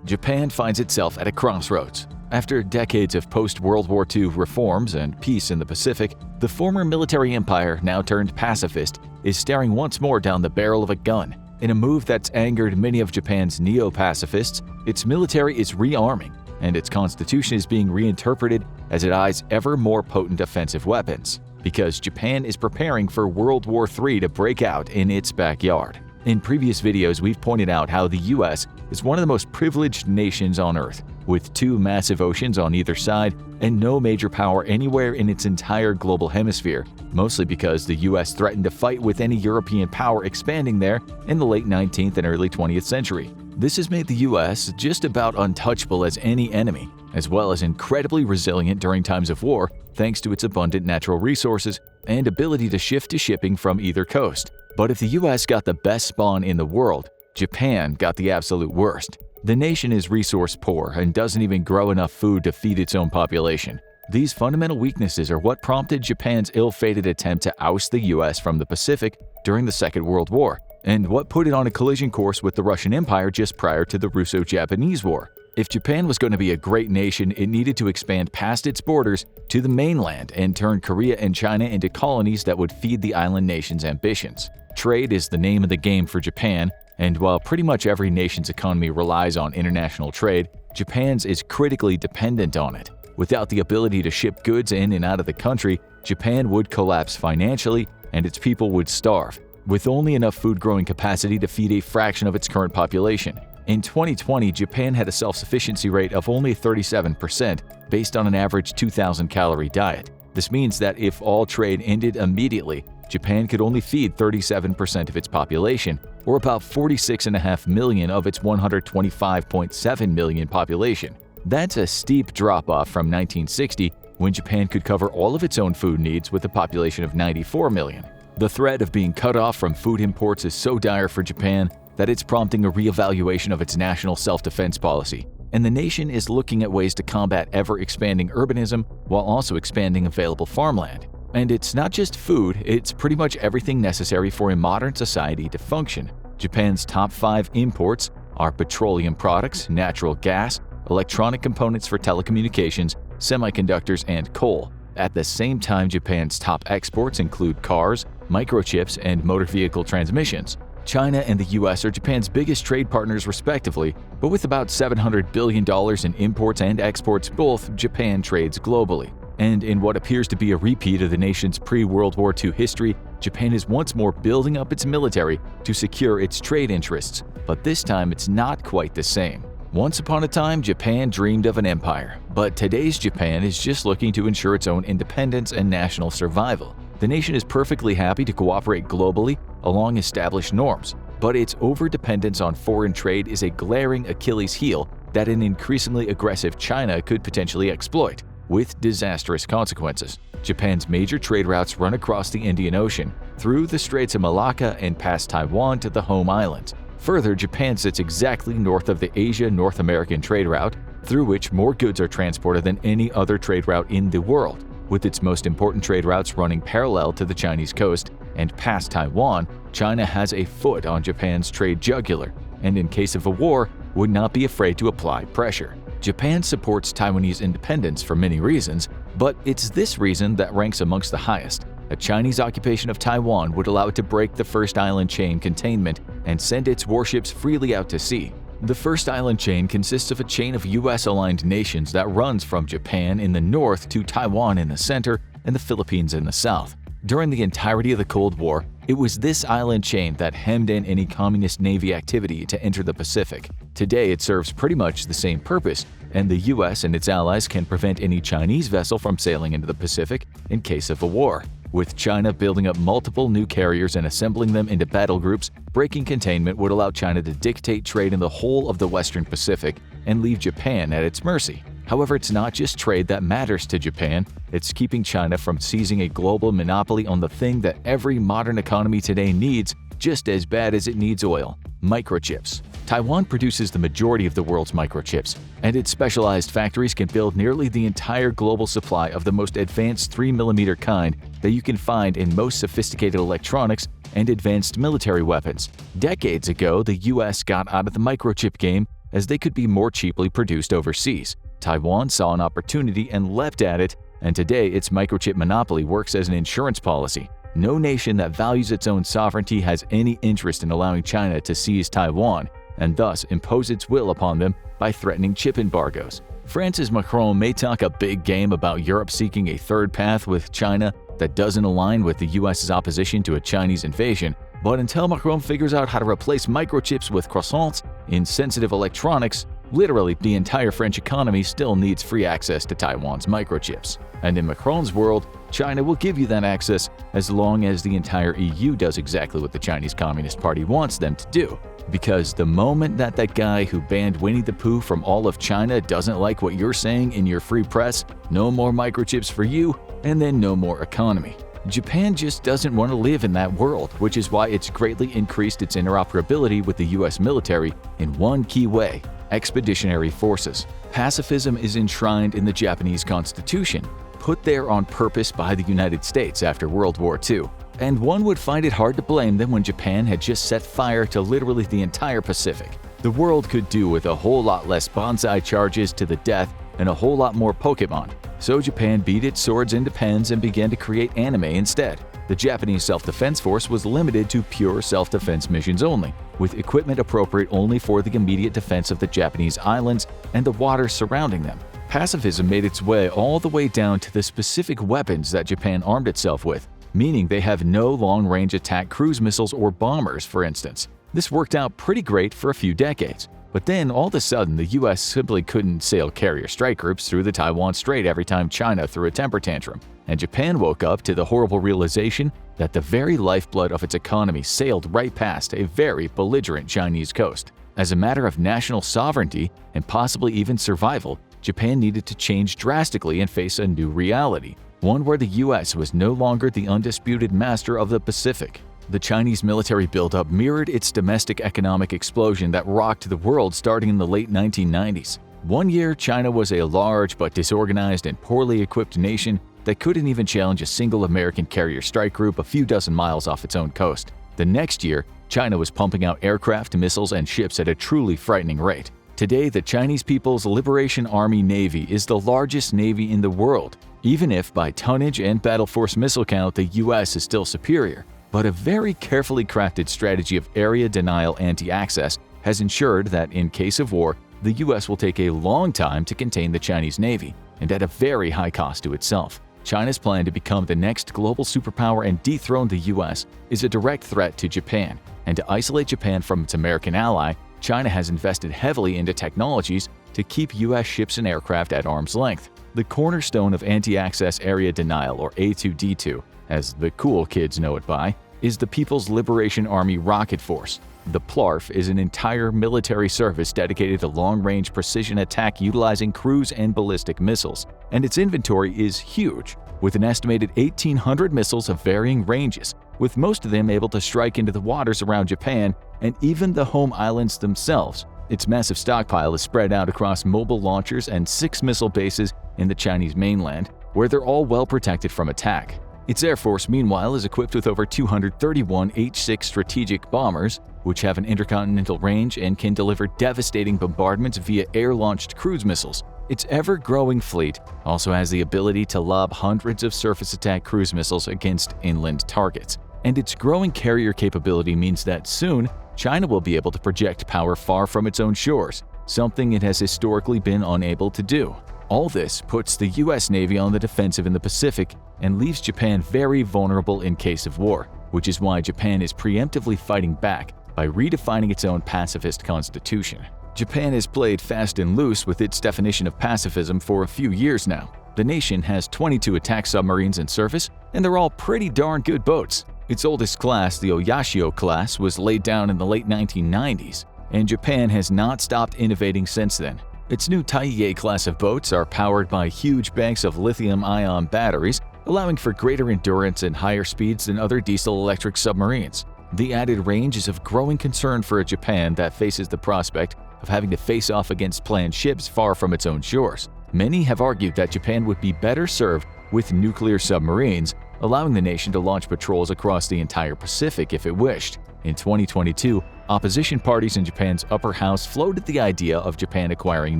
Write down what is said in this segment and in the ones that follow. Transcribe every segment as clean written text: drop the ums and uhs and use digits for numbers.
Japan finds itself at a crossroads. After decades of post-World War II reforms and peace in the Pacific, the former military empire, now turned pacifist, is staring once more down the barrel of a gun. In a move that's angered many of Japan's neo-pacifists, its military is rearming, and its constitution is being reinterpreted as it eyes ever more potent offensive weapons, because Japan is preparing for World War III to break out in its backyard. In previous videos, we've pointed out how the US is one of the most privileged nations on Earth, with two massive oceans on either side and no major power anywhere in its entire global hemisphere, mostly because the US threatened to fight with any European power expanding there in the late 19th and early 20th century. This has made the US just about untouchable as any enemy, as well as incredibly resilient during times of war thanks to its abundant natural resources and ability to shift to shipping from either coast. But if the US got the best spawn in the world, Japan got the absolute worst. The nation is resource poor and doesn't even grow enough food to feed its own population. These fundamental weaknesses are what prompted Japan's ill-fated attempt to oust the US from the Pacific during the Second World War, and what put it on a collision course with the Russian Empire just prior to the Russo-Japanese War. If Japan was going to be a great nation, it needed to expand past its borders to the mainland and turn Korea and China into colonies that would feed the island nation's ambitions. Trade is the name of the game for Japan, and while pretty much every nation's economy relies on international trade, Japan's is critically dependent on it. Without the ability to ship goods in and out of the country, Japan would collapse financially and its people would starve, with only enough food growing capacity to feed a fraction of its current population. In 2020, Japan had a self-sufficiency rate of only 37% based on an average 2,000-calorie diet. This means that if all trade ended immediately, Japan could only feed 37% of its population, or about 46.5 million of its 125.7 million population. That's a steep drop-off from 1960, when Japan could cover all of its own food needs with a population of 94 million. The threat of being cut off from food imports is so dire for Japan that it's prompting a reevaluation of its national self-defense policy, and the nation is looking at ways to combat ever-expanding urbanism while also expanding available farmland. And it's not just food, it's pretty much everything necessary for a modern society to function. Japan's top 5 imports are petroleum products, natural gas, electronic components for telecommunications, semiconductors, and coal. At the same time, Japan's top exports include cars, microchips, and motor vehicle transmissions. China and the US are Japan's biggest trade partners respectively, but with about $700 billion in imports and exports both, Japan trades globally. And in what appears to be a repeat of the nation's pre-World War II history, Japan is once more building up its military to secure its trade interests, but this time it's not quite the same. Once upon a time, Japan dreamed of an empire, but today's Japan is just looking to ensure its own independence and national survival. The nation is perfectly happy to cooperate globally along established norms, but its overdependence on foreign trade is a glaring Achilles heel that an increasingly aggressive China could potentially exploit, with disastrous consequences. Japan's major trade routes run across the Indian Ocean, through the Straits of Malacca and past Taiwan to the home islands. Further, Japan sits exactly north of the Asia-North American trade route, through which more goods are transported than any other trade route in the world. With its most important trade routes running parallel to the Chinese coast and past Taiwan, China has a foot on Japan's trade jugular, and in case of a war, would not be afraid to apply pressure. Japan supports Taiwanese independence for many reasons, but it's this reason that ranks amongst the highest. A Chinese occupation of Taiwan would allow it to break the first island chain containment and send its warships freely out to sea. The first island chain consists of a chain of US-aligned nations that runs from Japan in the north to Taiwan in the center and the Philippines in the south. During the entirety of the Cold War, it was this island chain that hemmed in any communist navy activity to enter the Pacific. Today, it serves pretty much the same purpose, and the US and its allies can prevent any Chinese vessel from sailing into the Pacific in case of a war. With China building up multiple new carriers and assembling them into battle groups, breaking containment would allow China to dictate trade in the whole of the Western Pacific and leave Japan at its mercy. However, it's not just trade that matters to Japan, it's keeping China from seizing a global monopoly on the thing that every modern economy today needs just as bad as it needs oil: microchips. Taiwan produces the majority of the world's microchips, and its specialized factories can build nearly the entire global supply of the most advanced 3mm kind that you can find in most sophisticated electronics and advanced military weapons. Decades ago, the US got out of the microchip game as they could be more cheaply produced overseas. Taiwan saw an opportunity and leapt at it, and today its microchip monopoly works as an insurance policy. No nation that values its own sovereignty has any interest in allowing China to seize Taiwan and thus impose its will upon them by threatening chip embargoes. France's Macron may talk a big game about Europe seeking a third path with China that doesn't align with the US's opposition to a Chinese invasion, but until Macron figures out how to replace microchips with croissants in sensitive electronics, literally the entire French economy still needs free access to Taiwan's microchips. And in Macron's world, China will give you that access as long as the entire EU does exactly what the Chinese Communist Party wants them to do. Because the moment that guy who banned Winnie the Pooh from all of China doesn't like what you're saying in your free press, no more microchips for you, and then no more economy. Japan just doesn't want to live in that world, which is why it's greatly increased its interoperability with the US military in one key way: expeditionary forces. Pacifism is enshrined in the Japanese constitution, put there on purpose by the United States after World War II. And one would find it hard to blame them when Japan had just set fire to literally the entire Pacific. The world could do with a whole lot less bonsai charges to the death and a whole lot more Pokemon. So Japan beat its swords into pens and began to create anime instead. The Japanese self-defense force was limited to pure self-defense missions only, with equipment appropriate only for the immediate defense of the Japanese islands and the waters surrounding them. Pacifism made its way all the way down to the specific weapons that Japan armed itself with, meaning they have no long-range attack cruise missiles or bombers, for instance. This worked out pretty great for a few decades. But then, all of a sudden, the US simply couldn't sail carrier strike groups through the Taiwan Strait every time China threw a temper tantrum, and Japan woke up to the horrible realization that the very lifeblood of its economy sailed right past a very belligerent Chinese coast. As a matter of national sovereignty and possibly even survival, Japan needed to change drastically and face a new reality, one where the US was no longer the undisputed master of the Pacific. The Chinese military buildup mirrored its domestic economic explosion that rocked the world starting in the late 1990s. One year, China was a large but disorganized and poorly equipped nation that couldn't even challenge a single American carrier strike group a few dozen miles off its own coast. The next year, China was pumping out aircraft, missiles, and ships at a truly frightening rate. Today, the Chinese People's Liberation Army Navy is the largest navy in the world, even if by tonnage and battle force missile count the US is still superior. But a very carefully crafted strategy of area denial anti-access has ensured that in case of war, the US will take a long time to contain the Chinese Navy, and at a very high cost to itself. China's plan to become the next global superpower and dethrone the US is a direct threat to Japan, and to isolate Japan from its American ally, China has invested heavily into technologies to keep US ships and aircraft at arm's length. The cornerstone of anti-access area denial, or A2D2, as the cool kids know it by, is the People's Liberation Army Rocket Force. The PLARF is an entire military service dedicated to long-range precision attack utilizing cruise and ballistic missiles, and its inventory is huge, with an estimated 1,800 missiles of varying ranges, with most of them able to strike into the waters around Japan and even the home islands themselves. Its massive stockpile is spread out across mobile launchers and 6 missile bases in the Chinese mainland, where they're all well protected from attack. Its Air Force, meanwhile, is equipped with over 231 H-6 strategic bombers, which have an intercontinental range and can deliver devastating bombardments via air-launched cruise missiles. Its ever-growing fleet also has the ability to lob hundreds of surface attack cruise missiles against inland targets. And its growing carrier capability means that soon, China will be able to project power far from its own shores, something it has historically been unable to do. All this puts the US Navy on the defensive in the Pacific and leaves Japan very vulnerable in case of war, which is why Japan is preemptively fighting back by redefining its own pacifist constitution. Japan has played fast and loose with its definition of pacifism for a few years now. The nation has 22 attack submarines in service, and they're all pretty darn good boats. Its oldest class, the Oyashio class, was laid down in the late 1990s, and Japan has not stopped innovating since then. Its new Taiye class of boats are powered by huge banks of lithium-ion batteries, allowing for greater endurance and higher speeds than other diesel-electric submarines. The added range is of growing concern for a Japan that faces the prospect of having to face off against planned ships far from its own shores. Many have argued that Japan would be better served with nuclear submarines, allowing the nation to launch patrols across the entire Pacific if it wished. In 2022, Opposition parties in Japan's upper house floated the idea of Japan acquiring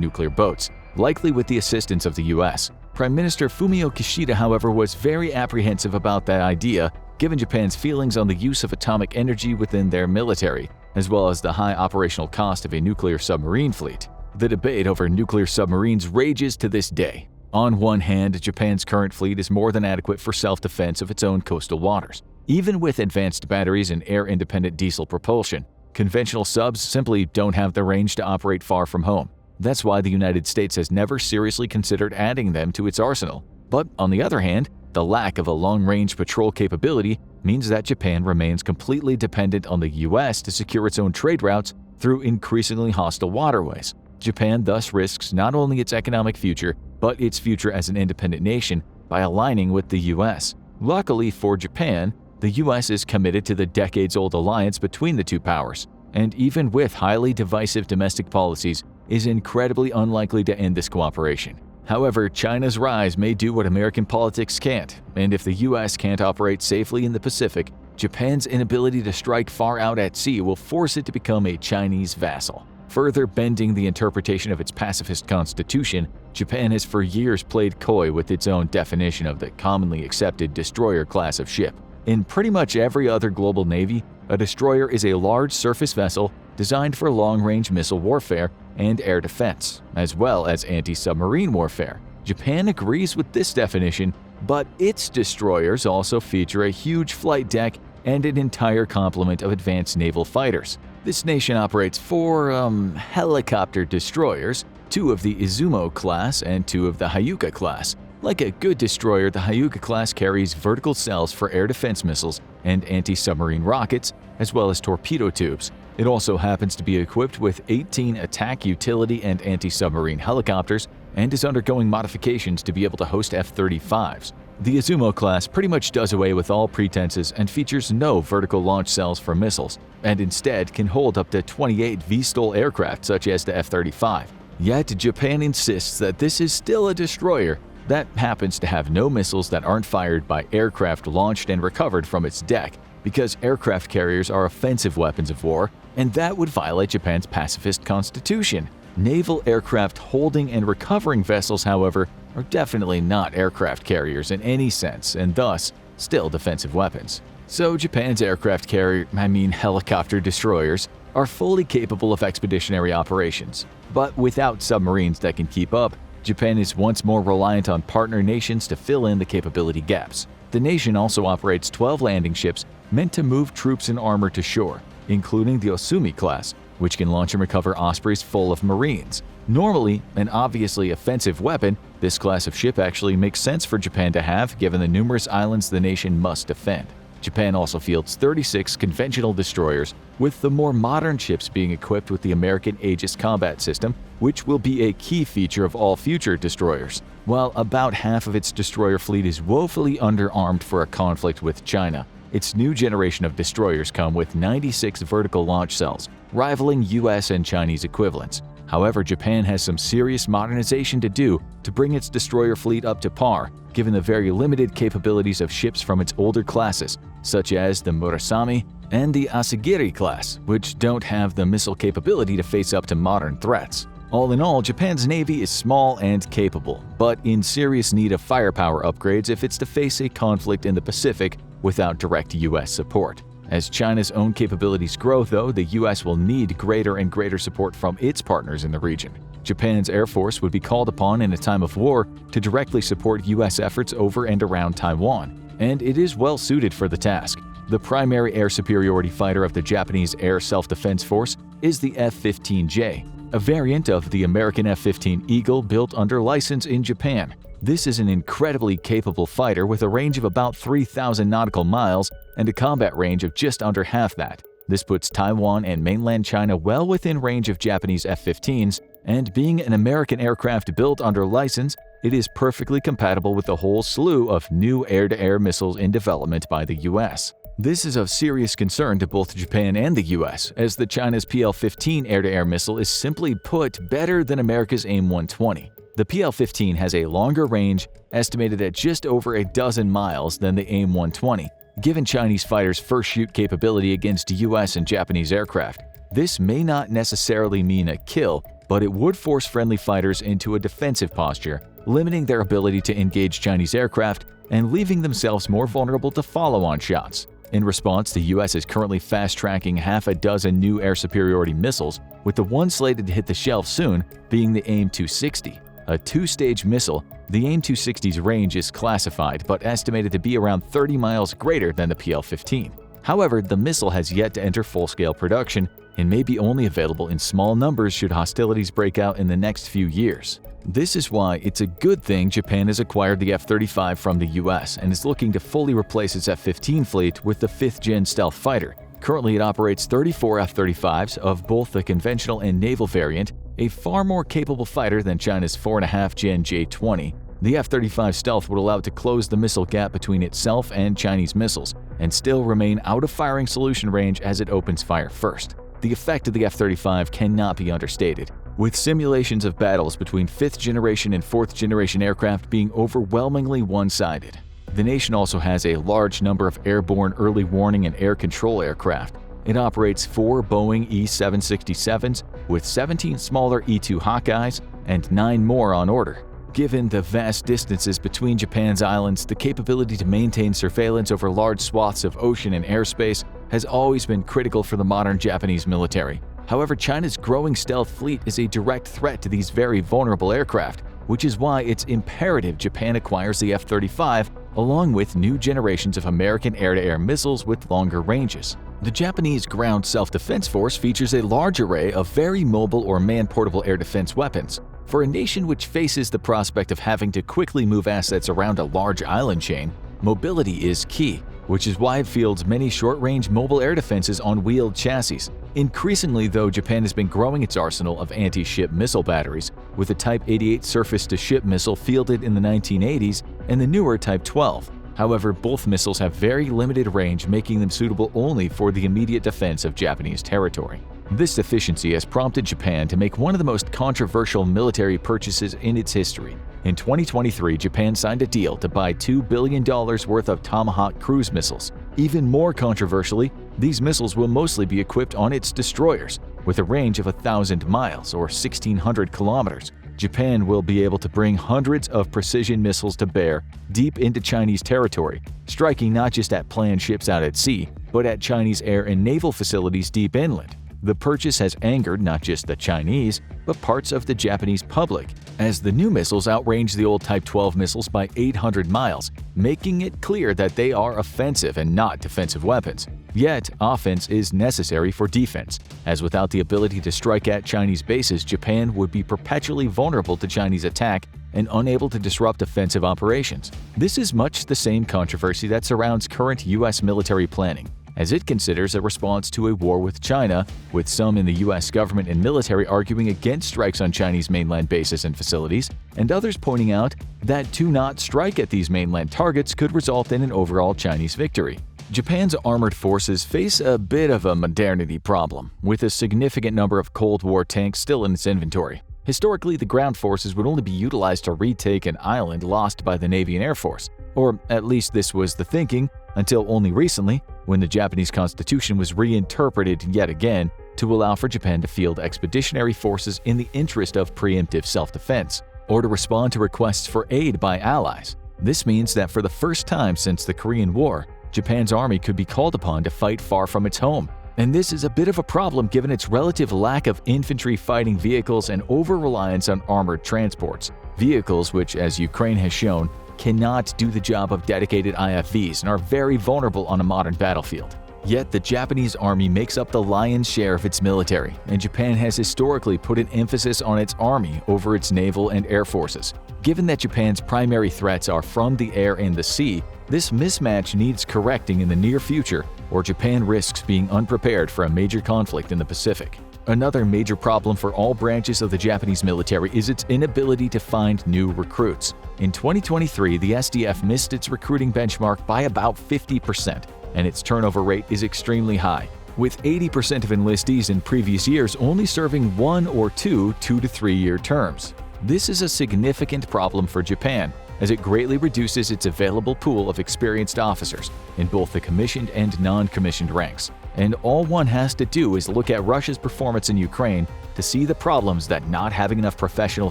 nuclear boats, likely with the assistance of the US. Prime Minister Fumio Kishida, however, was very apprehensive about that idea, given Japan's feelings on the use of atomic energy within their military, as well as the high operational cost of a nuclear submarine fleet. The debate over nuclear submarines rages to this day. On one hand, Japan's current fleet is more than adequate for self-defense of its own coastal waters. Even with advanced batteries and air-independent diesel propulsion, conventional subs simply don't have the range to operate far from home. That's why the United States has never seriously considered adding them to its arsenal. But on the other hand, the lack of a long-range patrol capability means that Japan remains completely dependent on the US to secure its own trade routes through increasingly hostile waterways. Japan thus risks not only its economic future, but its future as an independent nation by aligning with the US. Luckily for Japan, the US is committed to the decades-old alliance between the two powers, and even with highly divisive domestic policies, is incredibly unlikely to end this cooperation. However, China's rise may do what American politics can't, and if the US can't operate safely in the Pacific, Japan's inability to strike far out at sea will force it to become a Chinese vassal. Further bending the interpretation of its pacifist constitution, Japan has for years played coy with its own definition of the commonly accepted destroyer class of ship. In pretty much every other global navy, a destroyer is a large surface vessel designed for long-range missile warfare and air defense, as well as anti-submarine warfare. Japan agrees with this definition, but its destroyers also feature a huge flight deck and an entire complement of advanced naval fighters. This nation operates 4 helicopter destroyers, 2 of the Izumo class and 2 of the Hyuga class. Like a good destroyer, the Hyuga class carries vertical cells for air defense missiles and anti-submarine rockets, as well as torpedo tubes. It also happens to be equipped with 18 attack utility and anti-submarine helicopters and is undergoing modifications to be able to host F-35s. The Izumo class pretty much does away with all pretenses and features no vertical launch cells for missiles, and instead can hold up to 28 VSTOL aircraft such as the F-35. Yet Japan insists that this is still a destroyer that happens to have no missiles that aren't fired by aircraft launched and recovered from its deck, because aircraft carriers are offensive weapons of war, and that would violate Japan's pacifist constitution. Naval aircraft holding and recovering vessels, however, are definitely not aircraft carriers in any sense, and thus still defensive weapons. So Japan's helicopter destroyers are fully capable of expeditionary operations. But without submarines that can keep up, Japan is once more reliant on partner nations to fill in the capability gaps. The nation also operates 12 landing ships meant to move troops and armor to shore, including the Osumi class, which can launch and recover Ospreys full of Marines. Normally an obviously offensive weapon, this class of ship actually makes sense for Japan to have given the numerous islands the nation must defend. Japan also fields 36 conventional destroyers, with the more modern ships being equipped with the American Aegis combat system, which will be a key feature of all future destroyers. While about half of its destroyer fleet is woefully underarmed for a conflict with China, its new generation of destroyers come with 96 vertical launch cells, rivaling US and Chinese equivalents. However, Japan has some serious modernization to do to bring its destroyer fleet up to par, given the very limited capabilities of ships from its older classes, such as the Murasame and the Asagiri class, which don't have the missile capability to face up to modern threats. All in all, Japan's navy is small and capable, but in serious need of firepower upgrades if it's to face a conflict in the Pacific without direct US support. As China's own capabilities grow, though, the US will need greater and greater support from its partners in the region. Japan's Air Force would be called upon in a time of war to directly support US efforts over and around Taiwan, and it is well suited for the task. The primary air superiority fighter of the Japanese Air Self-Defense Force is the F-15J, a variant of the American F-15 Eagle built under license in Japan. This is an incredibly capable fighter with a range of about 3,000 nautical miles and a combat range of just under half that. This puts Taiwan and mainland China well within range of Japanese F-15s, and being an American aircraft built under license, it is perfectly compatible with a whole slew of new air-to-air missiles in development by the US. This is of serious concern to both Japan and the US, as the China's PL-15 air-to-air missile is simply put better than America's AIM-120. The PL-15 has a longer range, estimated at just over a dozen miles, than the AIM-120, given Chinese fighters' first shoot capability against US and Japanese aircraft. This may not necessarily mean a kill, but it would force friendly fighters into a defensive posture, limiting their ability to engage Chinese aircraft and leaving themselves more vulnerable to follow-on shots. In response, the US is currently fast-tracking half a dozen new air superiority missiles, with the one slated to hit the shelf soon being the AIM-260. A two-stage missile, the AIM-260's range is classified but estimated to be around 30 miles greater than the PL-15. However, the missile has yet to enter full-scale production and may be only available in small numbers should hostilities break out in the next few years. This is why it's a good thing Japan has acquired the F-35 from the US and is looking to fully replace its F-15 fleet with the 5th-gen stealth fighter. Currently, it operates 34 F-35s of both the conventional and naval variant, a far more capable fighter than China's 4.5-gen J-20. The F-35 stealth would allow it to close the missile gap between itself and Chinese missiles and still remain out of firing solution range as it opens fire first. The effect of the F-35 cannot be understated, with simulations of battles between 5th-generation and 4th-generation aircraft being overwhelmingly one-sided. The nation also has a large number of airborne early warning and air control aircraft. It operates 4 Boeing E-767s with 17 smaller E-2 Hawkeyes and 9 more on order. Given the vast distances between Japan's islands, the capability to maintain surveillance over large swaths of ocean and airspace has always been critical for the modern Japanese military. However, China's growing stealth fleet is a direct threat to these very vulnerable aircraft, which is why it's imperative Japan acquires the F-35 along with new generations of American air-to-air missiles with longer ranges. The Japanese Ground Self-Defense Force features a large array of very mobile or man-portable air defense weapons. For a nation which faces the prospect of having to quickly move assets around a large island chain, mobility is key, which is why it fields many short-range mobile air defenses on wheeled chassis. Increasingly, though, Japan has been growing its arsenal of anti-ship missile batteries, with the Type 88 surface-to-ship missile fielded in the 1980s and the newer Type 12. However, both missiles have very limited range, making them suitable only for the immediate defense of Japanese territory. This deficiency has prompted Japan to make one of the most controversial military purchases in its history. In 2023, Japan signed a deal to buy $2 billion worth of Tomahawk cruise missiles. Even more controversially, these missiles will mostly be equipped on its destroyers. With a range of 1,000 miles or 1,600 kilometers, Japan will be able to bring hundreds of precision missiles to bear deep into Chinese territory, striking not just at planned ships out at sea, but at Chinese air and naval facilities deep inland. The purchase has angered not just the Chinese, but parts of the Japanese public, as the new missiles outrange the old Type 12 missiles by 800 miles, making it clear that they are offensive and not defensive weapons. Yet, offense is necessary for defense, as without the ability to strike at Chinese bases, Japan would be perpetually vulnerable to Chinese attack and unable to disrupt offensive operations. This is much the same controversy that surrounds current U.S. military planning, as it considers a response to a war with China, with some in the U.S. government and military arguing against strikes on Chinese mainland bases and facilities, and others pointing out that to not strike at these mainland targets could result in an overall Chinese victory. Japan's armored forces face a bit of a modernity problem, with a significant number of Cold War tanks still in its inventory. Historically, the ground forces would only be utilized to retake an island lost by the Navy and Air Force, or at least this was the thinking, until only recently, when the Japanese Constitution was reinterpreted yet again to allow for Japan to field expeditionary forces in the interest of preemptive self-defense, or to respond to requests for aid by allies. This means that for the first time since the Korean War, Japan's army could be called upon to fight far from its home. And this is a bit of a problem given its relative lack of infantry fighting vehicles and over-reliance on armored transports. Vehicles which, as Ukraine has shown, cannot do the job of dedicated IFVs and are very vulnerable on a modern battlefield. Yet the Japanese army makes up the lion's share of its military, and Japan has historically put an emphasis on its army over its naval and air forces. Given that Japan's primary threats are from the air and the sea, this mismatch needs correcting in the near future, or Japan risks being unprepared for a major conflict in the Pacific. Another major problem for all branches of the Japanese military is its inability to find new recruits. In 2023, the SDF missed its recruiting benchmark by about 50%, and its turnover rate is extremely high, with 80% of enlistees in previous years only serving 1 or 2 2- to 3-year terms. This is a significant problem for Japan, as it greatly reduces its available pool of experienced officers in both the commissioned and non-commissioned ranks. and all one has to do is look at Russia's performance in Ukraine to see the problems that not having enough professional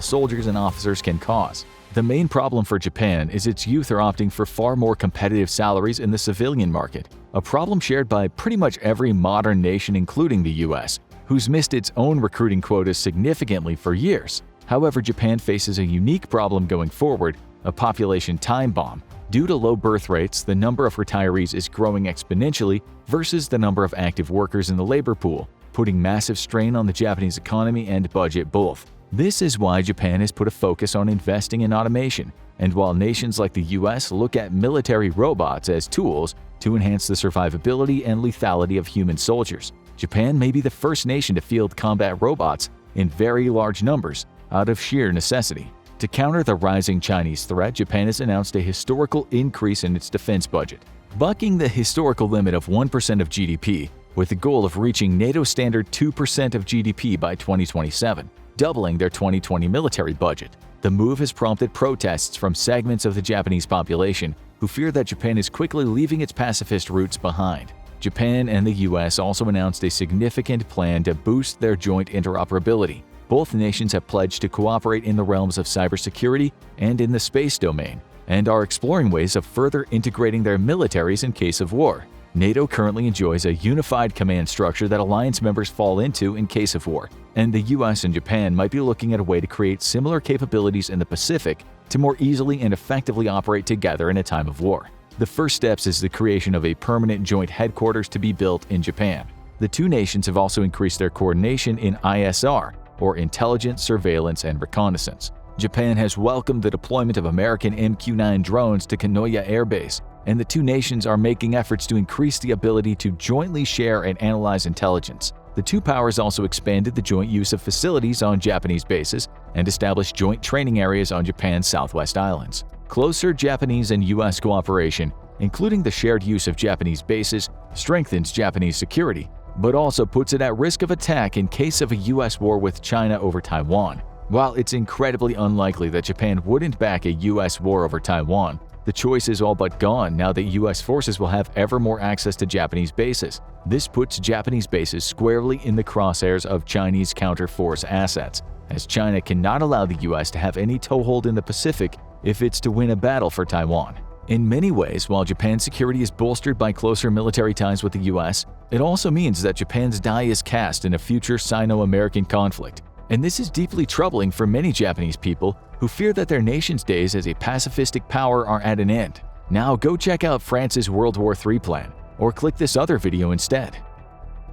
soldiers and officers can cause. The main problem for Japan is its youth are opting for far more competitive salaries in the civilian market, a problem shared by pretty much every modern nation including the US, who's missed its own recruiting quotas significantly for years. However, Japan faces a unique problem going forward, a population time bomb. Due to low birth rates, the number of retirees is growing exponentially versus the number of active workers in the labor pool, putting massive strain on the Japanese economy and budget both. This is why Japan has put a focus on investing in automation, and while nations like the US look at military robots as tools to enhance the survivability and lethality of human soldiers, Japan may be the first nation to field combat robots in very large numbers out of sheer necessity. To counter the rising Chinese threat, Japan has announced a historical increase in its defense budget, bucking the historical limit of 1% of GDP, with the goal of reaching NATO standard 2% of GDP by 2027. Doubling their 2020 military budget. The move has prompted protests from segments of the Japanese population who fear that Japan is quickly leaving its pacifist roots behind. Japan and the US also announced a significant plan to boost their joint interoperability. Both nations have pledged to cooperate in the realms of cybersecurity and in the space domain, and are exploring ways of further integrating their militaries in case of war. NATO currently enjoys a unified command structure that alliance members fall into in case of war, and the US and Japan might be looking at a way to create similar capabilities in the Pacific to more easily and effectively operate together in a time of war. The first steps is the creation of a permanent joint headquarters to be built in Japan. The two nations have also increased their coordination in ISR, or intelligence, surveillance, and reconnaissance. Japan has welcomed the deployment of American MQ-9 drones to Kanoya Air Base, and the two nations are making efforts to increase the ability to jointly share and analyze intelligence. The two powers also expanded the joint use of facilities on Japanese bases and established joint training areas on Japan's Southwest Islands. Closer Japanese and US cooperation, including the shared use of Japanese bases, strengthens Japanese security, but also puts it at risk of attack in case of a US war with China over Taiwan. While it's incredibly unlikely that Japan wouldn't back a US war over Taiwan, the choice is all but gone now that US forces will have ever more access to Japanese bases. This puts Japanese bases squarely in the crosshairs of Chinese counter-force assets, as China cannot allow the US to have any toehold in the Pacific if it's to win a battle for Taiwan. In many ways, while Japan's security is bolstered by closer military ties with the US, it also means that Japan's die is cast in a future Sino-American conflict. And this is deeply troubling for many Japanese people who fear that their nation's days as a pacifistic power are at an end. Now go check out France's World War III plan, or click this other video instead.